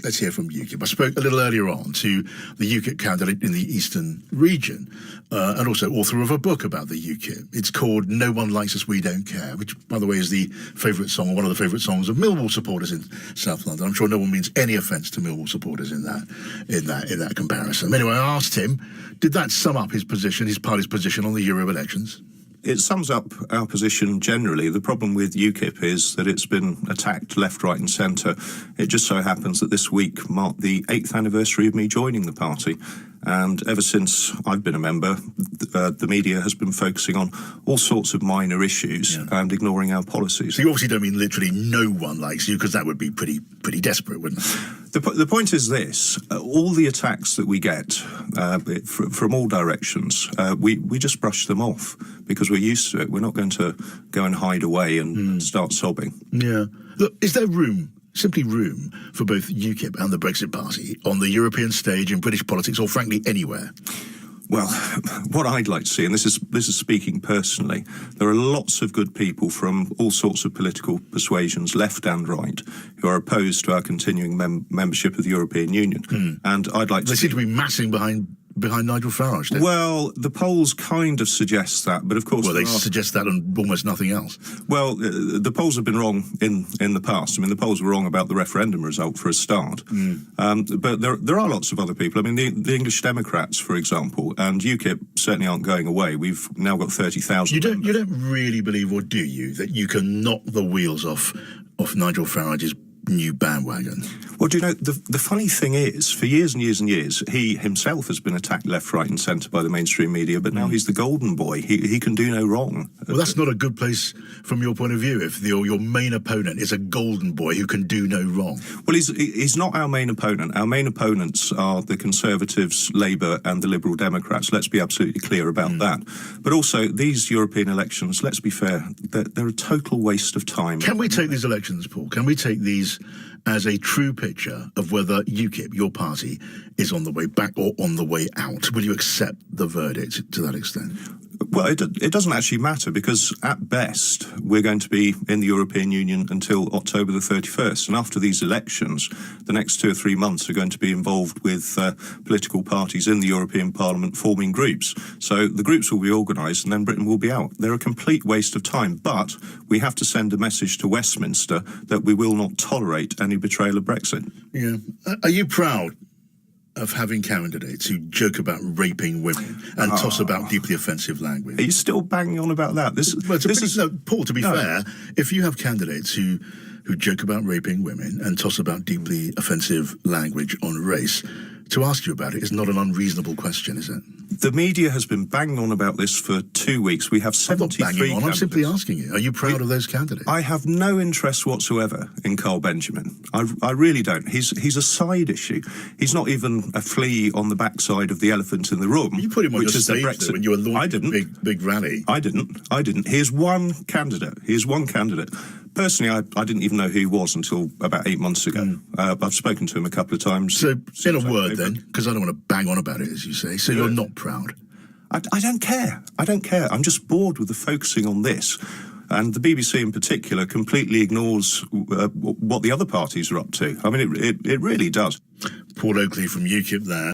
let's hear from UKIP. I spoke a little earlier on to the UKIP candidate in the Eastern region, and also author of a book about the UKIP. It's called "No One Likes Us, We Don't Care," which, by the way, is the favourite song, or one of the favourite songs of Millwall supporters in South London. I'm sure no one means any offence to Millwall supporters in that comparison. Anyway, I asked him, did that sum up his position, his party's position on the Euro elections? It sums up our position generally. The problem with UKIP is that it's been attacked left, right and centre. It just so happens that this week marked the 8th anniversary of me joining the party. And ever since I've been a member, the media has been focusing on all sorts of minor issues and ignoring our policies. So you obviously don't mean literally no one likes you, because that would be pretty desperate, wouldn't it? The point is this: all the attacks that we get from all directions, we just brush them off because we're used to it. We're not going to go and hide away and start sobbing. Yeah. Look, is there simply room for both UKIP and the Brexit Party on the European stage, in British politics, or frankly anywhere? Well, what I'd like to see, and this is speaking personally, there are lots of good people from all sorts of political persuasions, left and right, who are opposed to our continuing membership of the European Union. And I'd like to... They seem to be massing behind Nigel Farage. Well, the polls kind of suggest that, but of course... Well, they suggest that on almost nothing else. Well, the polls have been wrong in the past. I mean, the polls were wrong about the referendum result for a start. But there are lots of other people. I mean, the English Democrats, for example, and UKIP certainly aren't going away. We've now got 30,000. You don't really believe, or do you, that you can knock the wheels off Nigel Farage's new bandwagon? Well, do you know, the funny thing is, for years and years and years, he himself has been attacked left, right and centre by the mainstream media, but now he's the golden boy. He can do no wrong. Well, that's not a good place from your point of view, if your main opponent is a golden boy who can do no wrong. Well, he's not our main opponent. Our main opponents are the Conservatives, Labour and the Liberal Democrats. Let's be absolutely clear about that. But also, these European elections, let's be fair, they're a total waste of time. Can we take these elections, Paul? Can we take these as a true picture of whether UKIP, your party, is on the way back or on the way out? Will you accept the verdict to that extent? Well, it doesn't actually matter, because at best we're going to be in the European Union until October the 31st. And after these elections, the next 2 or 3 months are going to be involved with political parties in the European Parliament forming groups. So the groups will be organised and then Britain will be out. They're a complete waste of time. But we have to send a message to Westminster that we will not tolerate any betrayal of Brexit. Yeah. Are you proud of having candidates who joke about raping women and toss about deeply offensive language? Are you still banging on about that? Paul, to be fair, if you have candidates who joke about raping women and toss about deeply offensive language on race, to ask you about it is not an unreasonable question, is it? The media has been banging on about this for 2 weeks. We have 73 I'm not banging on, candidates. I'm simply asking you. Are you proud of those candidates? I have no interest whatsoever in Carl Benjamin. I really don't. He's a side issue. He's not even a flea on the backside of the elephant in the room. You put him on your stage when you were launching a big rally. I didn't. Here's one candidate. Personally, I didn't even know who he was until about 8 months ago. I've spoken to him a couple of times. So, in a word then, because I don't want to bang on about it, as you say, so you're not proud? I don't care. I'm just bored with the focusing on this. And the BBC in particular completely ignores what the other parties are up to. I mean, it really does. Paul Oakley from UKIP there.